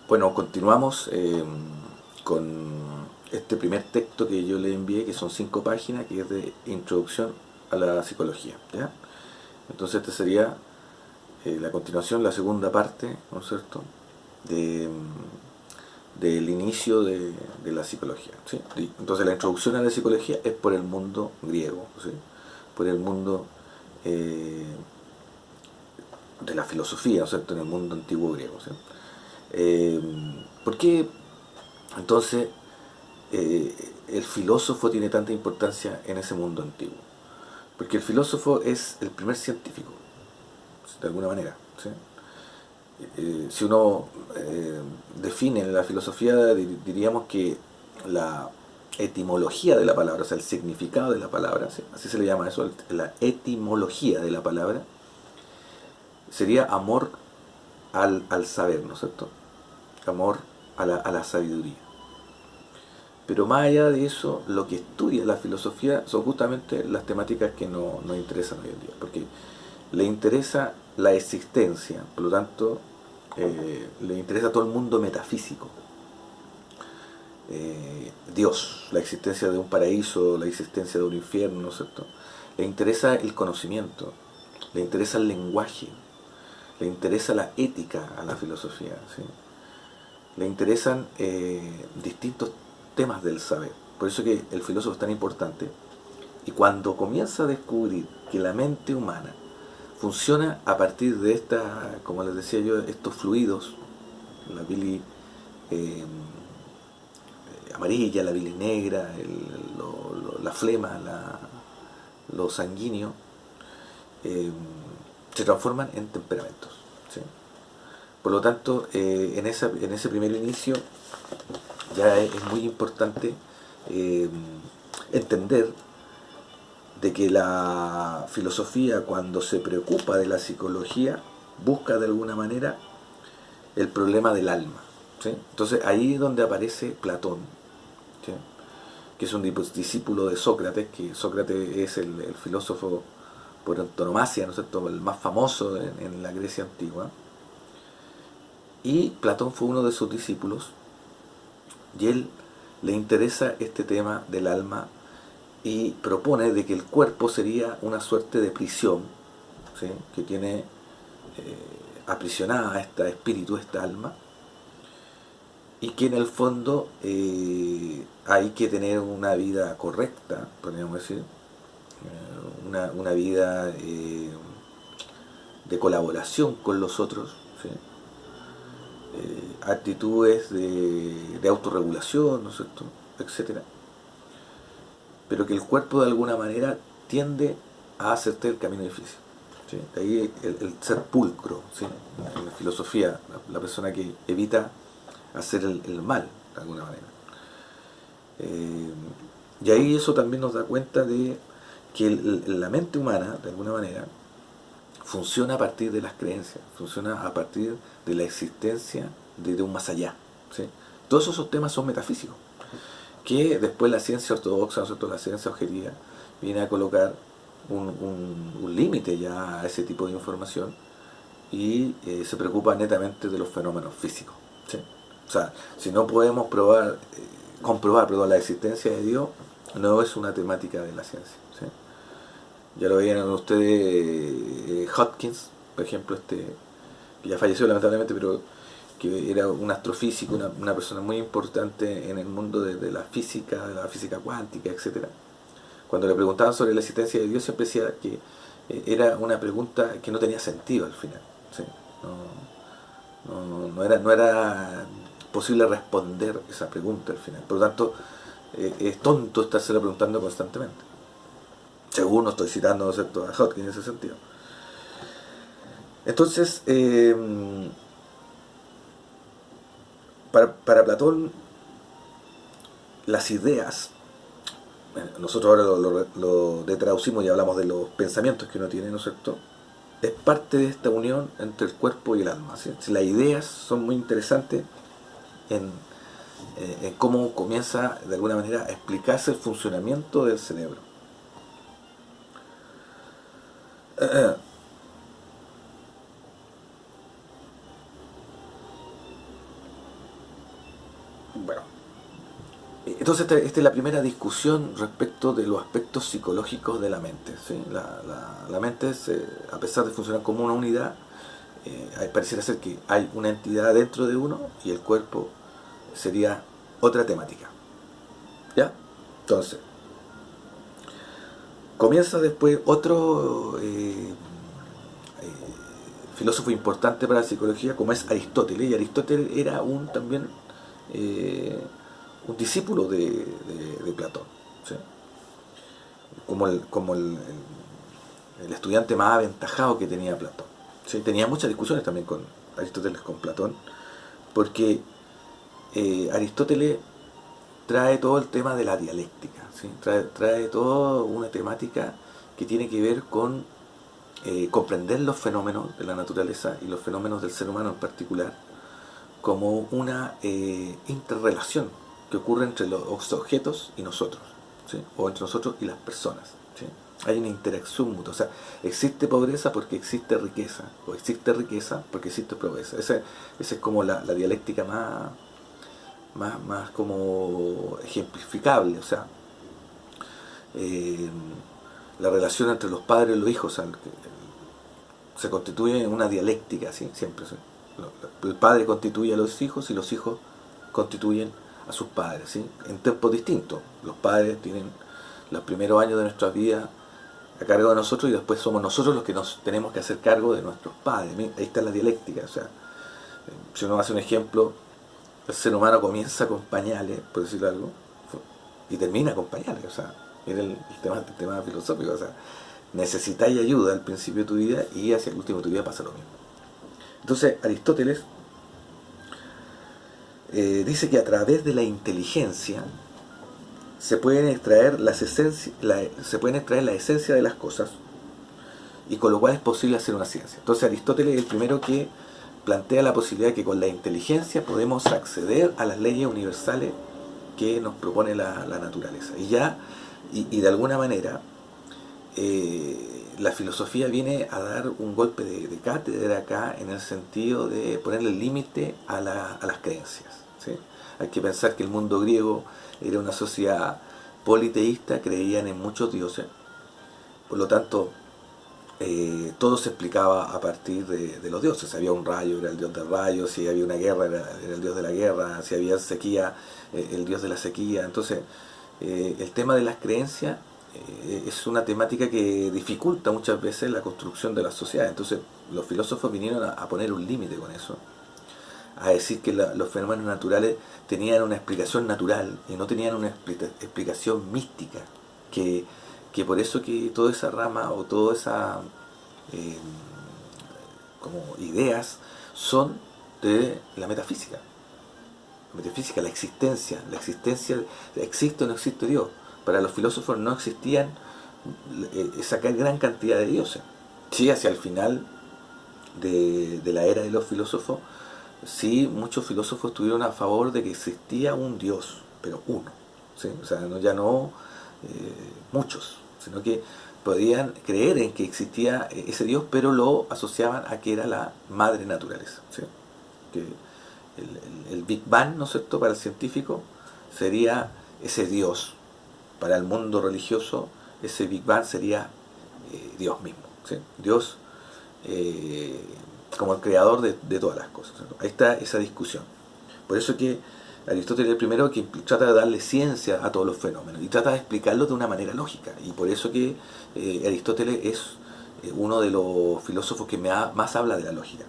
Bueno, continuamos con este primer texto que yo le envié, que son 5 páginas, que es de introducción a la psicología, ¿ya? Entonces esta sería la continuación, la segunda parte, ¿no es cierto?, de, del inicio de la psicología, ¿sí? Entonces la introducción a la psicología es por el mundo griego, ¿sí? Por el mundo eh, de la filosofía, ¿no es cierto?, en el mundo antiguo griego, ¿sí? Eh, ¿Por qué entonces el filósofo tiene tanta importancia en ese mundo antiguo? Porque el filósofo es el primer científico, de alguna manera, ¿sí? Si uno define la filosofía, diríamos que la etimología de la palabra, o sea, el significado de la palabra, ¿sí?, así se le llama eso, la etimología de la palabra, sería amor al saber, ¿no es cierto? Amor a la sabiduría. Pero más allá de eso, lo que estudia la filosofía son justamente las temáticas que nos interesan hoy en día, porque le interesa la existencia, por lo tanto, le interesa todo el mundo metafísico. Dios, la existencia de un paraíso, la existencia de un infierno, ¿no es cierto? Le interesa el conocimiento, le interesa el lenguaje, le interesa la ética a la filosofía, ¿sí? Le interesan distintos temas del saber. Por eso que el filósofo es tan importante. Y cuando comienza a descubrir que la mente humana funciona a partir de esta, como les decía yo, estos fluidos, la bilis amarilla, la bilis negra, la flema, lo sanguíneo, eh, se transforman en temperamentos, ¿sí? Por lo tanto, en ese primer inicio ya es muy importante eh, entender de que la filosofía, cuando se preocupa de la psicología, busca de alguna manera el problema del alma, ¿sí? Entonces ahí es donde aparece Platón, ¿sí?, que es un discípulo de Sócrates, que Sócrates es el filósofo por antonomasia, ¿no es cierto?, el más famoso en la Grecia antigua. Y Platón fue uno de sus discípulos, y él le interesa este tema del alma y propone de que el cuerpo sería una suerte de prisión, ¿sí?, que tiene aprisionada a este espíritu, esta alma, y que en el fondo hay que tener una vida correcta, podríamos decir, una vida de colaboración con los otros, ¿sí?, actitudes de autorregulación, ¿no es cierto?, etcétera, pero que el cuerpo de alguna manera tiende a hacerte el camino difícil, ¿sí? De ahí el ser pulcro, ¿sí?, en la filosofía, la persona que evita hacer el mal, de alguna manera. Eh, y ahí eso también nos da cuenta de que la mente humana, de alguna manera, funciona a partir de las creencias, funciona a partir de la existencia de un más allá, ¿sí? Todos esos temas son metafísicos, que después la ciencia ortodoxa, nosotros la ciencia objetiva, viene a colocar un límite ya a ese tipo de información y se preocupa netamente de los fenómenos físicos, ¿sí? O sea, si no podemos comprobar, perdón, la existencia de Dios, no es una temática de la ciencia, ¿sí? Ya lo veían ustedes, Hopkins, por ejemplo, que ya falleció lamentablemente, pero que era un astrofísico, una persona muy importante en el mundo de la física cuántica, etcétera. Cuando le preguntaban sobre la existencia de Dios, siempre decía que era una pregunta que no tenía sentido al final, ¿sí? No era posible responder esa pregunta al final. Por lo tanto, es tonto estársela preguntando constantemente. Según no estoy citando, ¿no es cierto?, a Hopkins en ese sentido. Entonces, para Platón, las ideas, nosotros ahora lo traducimos y hablamos de los pensamientos que uno tiene, ¿no es cierto?, es parte de esta unión entre el cuerpo y el alma, ¿sí? Las ideas son muy interesantes en, en cómo comienza de alguna manera a explicarse el funcionamiento del cerebro. Eh, Bueno, entonces esta es la primera discusión respecto de los aspectos psicológicos de la mente. ¿Sí? La mente, a pesar de funcionar como una unidad, pareciera ser que hay una entidad dentro de uno y el cuerpo sería otra temática. ¿Ya? Entonces, comienza después otro filósofo importante para la psicología como es Aristóteles, y Aristóteles era también eh, un discípulo de Platón, ¿sí? Como el estudiante más aventajado que tenía Platón, ¿sí? Tenía muchas discusiones también con Aristóteles, con Platón, porque Aristóteles trae todo el tema de la dialéctica, ¿sí? Trae toda una temática que tiene que ver con comprender los fenómenos de la naturaleza y los fenómenos del ser humano en particular como una interrelación que ocurre entre los objetos y nosotros, ¿sí? O entre nosotros y las personas, ¿sí? Hay una interacción mutua, o sea, existe pobreza porque existe riqueza, o existe riqueza porque existe pobreza. Esa es como la dialéctica más como ejemplificable, o sea, eh, la relación entre los padres y los hijos, o sea, se constituye en una dialéctica, ¿sí? Siempre. ¿Sí? El padre constituye a los hijos constituyen a sus padres, ¿sí? En tiempos distintos. Los padres tienen los primeros años de nuestra vida a cargo de nosotros y después somos nosotros los que nos tenemos que hacer cargo de nuestros padres. Ahí está la dialéctica. O sea, si uno hace un ejemplo, el ser humano comienza con pañales, por decirlo algo, y termina con pañales. O sea, era el tema filosófico. O sea, necesitáis ayuda al principio de tu vida y hacia el último de tu vida pasa lo mismo. Entonces, Aristóteles dice que a través de la inteligencia se pueden extraer se pueden extraer la esencia de las cosas y con lo cual es posible hacer una ciencia. Entonces Aristóteles es el primero que plantea la posibilidad de que con la inteligencia podemos acceder a las leyes universales que nos propone la naturaleza. Y de alguna manera la filosofía viene a dar un golpe de cátedra acá en el sentido de ponerle límite a las creencias, ¿sí? Hay que pensar que el mundo griego era una sociedad politeísta, creían en muchos dioses, por lo tanto todo se explicaba a partir de los dioses. Si había un rayo, era el dios del rayo; si había una guerra, era el dios de la guerra; si había sequía, el dios de la sequía. Entonces, el tema de las creencias es una temática que dificulta muchas veces la construcción de la sociedad. Entonces, los filósofos vinieron a poner un límite con eso, a decir que los fenómenos naturales tenían una explicación natural y no tenían una explicación mística, que por eso que toda esa rama o toda esa eh, como ideas son de la metafísica. La metafísica, la existencia, existe o no existe Dios. Para los filósofos no existían esa gran cantidad de dioses. Sí, hacia el final de la era de los filósofos, sí, muchos filósofos estuvieron a favor de que existía un Dios, pero uno, ¿sí? O sea, ya no muchos, sino que podían creer en que existía ese Dios, pero lo asociaban a que era la madre naturaleza, ¿sí? Que el Big Bang, ¿no es cierto?, para el científico sería ese Dios; para el mundo religioso ese Big Bang sería Dios mismo, ¿sí? Dios eh, como el creador de todas las cosas, ¿no? Ahí está esa discusión. Por eso que Aristóteles es el primero que trata de darle ciencia a todos los fenómenos y trata de explicarlos de una manera lógica. Y por eso que Aristóteles es uno de los filósofos que más habla de la lógica.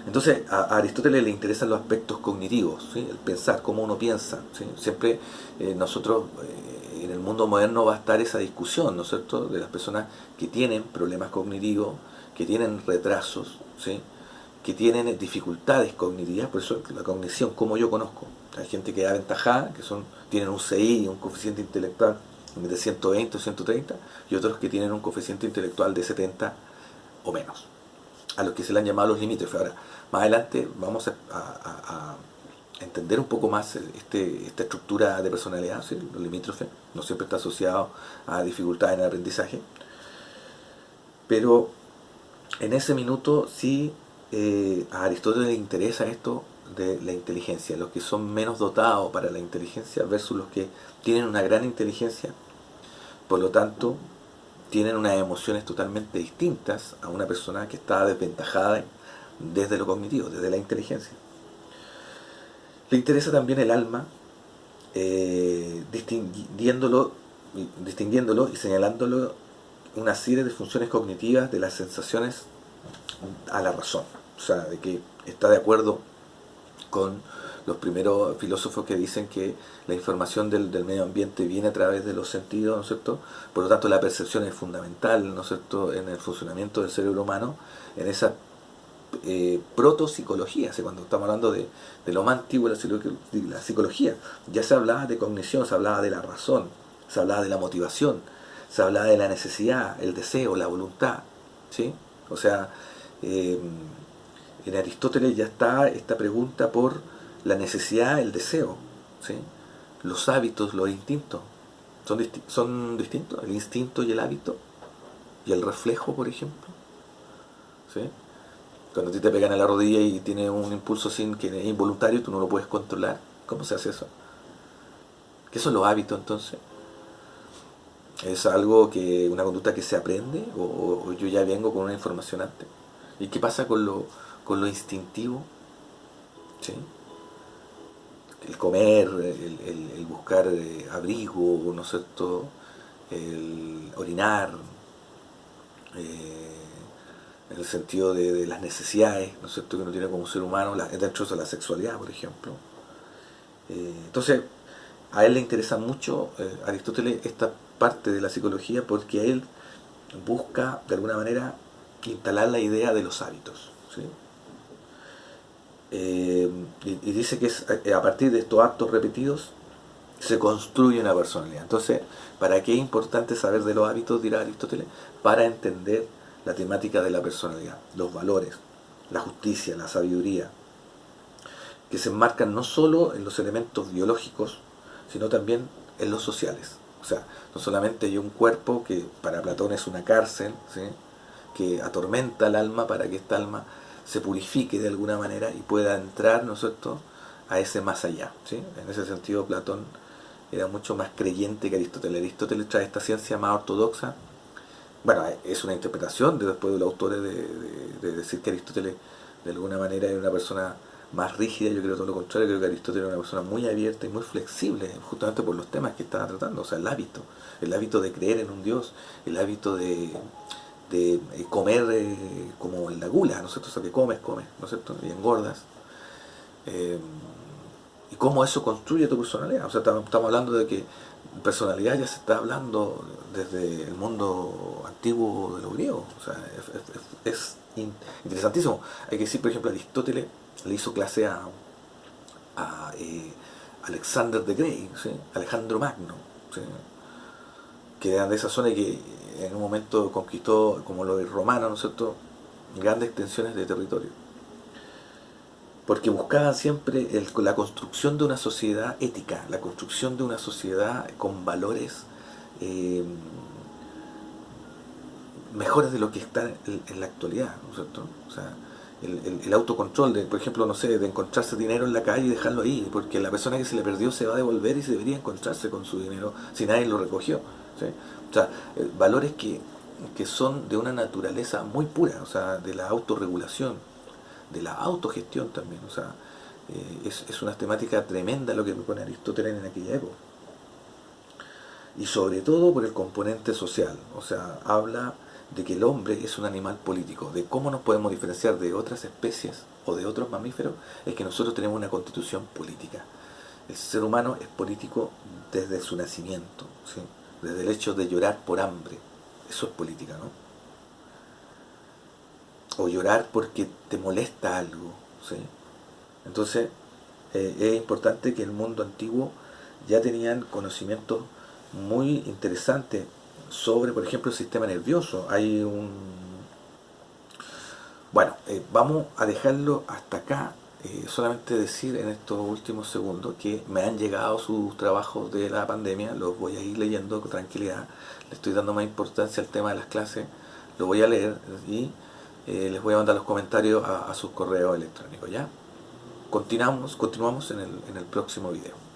Entonces a Aristóteles le interesan los aspectos cognitivos, ¿sí? El pensar, cómo uno piensa, ¿sí? Siempre nosotros en el mundo moderno va a estar esa discusión, ¿no es cierto?, de las personas que tienen problemas cognitivos, que tienen retrasos, ¿sí?, que tienen dificultades cognitivas. Por eso la cognición, como yo conozco, hay gente que da aventajada, tienen un CI, un coeficiente intelectual de 120 o 130, y otros que tienen un coeficiente intelectual de 70 o menos, a los que se le han llamado los limítrofes. Ahora, más adelante vamos a entender un poco más esta estructura de personalidad, ¿sí? Los limítrofes no siempre está asociado a dificultades en el aprendizaje, pero en ese minuto sí a Aristóteles le interesa esto de la inteligencia, los que son menos dotados para la inteligencia versus los que tienen una gran inteligencia, por lo tanto tienen unas emociones totalmente distintas a una persona que está desventajada desde lo cognitivo, desde la inteligencia. Le interesa también el alma, distinguiéndolo y señalándolo una serie de funciones cognitivas de las sensaciones a la razón. O sea, de que está de acuerdo con los primeros filósofos que dicen que la información del medio ambiente viene a través de los sentidos, ¿no es cierto? Por lo tanto, la percepción es fundamental, ¿no es cierto?, en el funcionamiento del cerebro humano, en esa protopsicología. O sea, cuando estamos hablando de lo más antiguo de la psicología, ya se hablaba de cognición, se hablaba de la razón, se hablaba de la motivación, se hablaba de la necesidad, el deseo, la voluntad, ¿sí? O sea, en Aristóteles ya está esta pregunta por la necesidad, el deseo, ¿sí? Los hábitos, los instintos, son distintos, el instinto y el hábito, y el reflejo, por ejemplo, ¿sí? Cuando a ti te pegan a la rodilla y tienes un impulso que es involuntario, tú no lo puedes controlar. ¿Cómo se hace eso? ¿Qué son los hábitos entonces? ¿Es algo que, una conducta que se aprende o yo ya vengo con una información antes? ¿Y qué pasa con lo instintivo? ¿Sí? El comer, el buscar abrigo, ¿no es cierto? El orinar, en el sentido de las necesidades, ¿no es cierto?, que uno tiene como ser humano, dentro de la sexualidad, por ejemplo. Entonces, a él le interesa mucho, Aristóteles, esta parte de la psicología, porque él busca, de alguna manera, instalar la idea de los hábitos, ¿sí? Y dice que es a partir de estos actos repetidos se construye una personalidad. Entonces, ¿para qué es importante saber de los hábitos? Dirá Aristóteles, para entender la temática de la personalidad, los valores, la justicia, la sabiduría, que se enmarcan no solo en los elementos biológicos, sino también en los sociales. O sea, no solamente hay un cuerpo que para Platón es una cárcel, ¿sí?, que atormenta al alma para que esta alma se purifique de alguna manera y pueda entrar, ¿no es cierto?, a ese más allá, ¿sí? En ese sentido Platón era mucho más creyente que Aristóteles. Aristóteles trae esta ciencia más ortodoxa. Bueno, es una interpretación después de los autores de decir que Aristóteles de alguna manera era una persona más rígida. Yo creo todo lo contrario, creo que Aristóteles era una persona muy abierta y muy flexible, justamente por los temas que estaba tratando. O sea, el hábito de creer en un Dios, el hábito de comer como en la gula, ¿no es cierto? O sea, que comes, ¿no es cierto?, y engordas. Y cómo eso construye tu personalidad. O sea, estamos hablando de que personalidad ya se está hablando desde el mundo antiguo de los griegos. O sea, interesantísimo. Hay que decir, por ejemplo, Aristóteles le hizo clase a Alexander the Great, ¿sí?, Alejandro Magno, ¿sí?, que eran de esa zona y que en un momento conquistó, como los romanos, ¿no es cierto?, grandes extensiones de territorio. Porque buscaban siempre la construcción de una sociedad ética, la construcción de una sociedad con valores mejores de lo que está en la actualidad, ¿no es cierto? O sea, el autocontrol de, por ejemplo, no sé, de encontrarse dinero en la calle y dejarlo ahí, porque la persona que se le perdió se va a devolver y se debería encontrarse con su dinero si nadie lo recogió, ¿sí? O sea, valores que son de una naturaleza muy pura, o sea, de la autorregulación, de la autogestión también. O sea, es una temática tremenda lo que propone Aristóteles en aquella época. Y sobre todo por el componente social, o sea, habla de que el hombre es un animal político, de cómo nos podemos diferenciar de otras especies o de otros mamíferos, es que nosotros tenemos una constitución política. El ser humano es político desde su nacimiento, ¿sí?, desde el hecho de llorar por hambre, eso es política, ¿no? O llorar porque te molesta algo, ¿sí? Entonces, es importante que el mundo antiguo ya tenían conocimientos muy interesantes sobre, por ejemplo, el sistema nervioso. Hay un... Bueno, vamos a dejarlo hasta acá. Solamente decir en estos últimos segundos que me han llegado sus trabajos de la pandemia, los voy a ir leyendo con tranquilidad, le estoy dando más importancia al tema de las clases, lo voy a leer y les voy a mandar los comentarios a sus correos electrónicos, ¿ya? continuamos en el próximo video.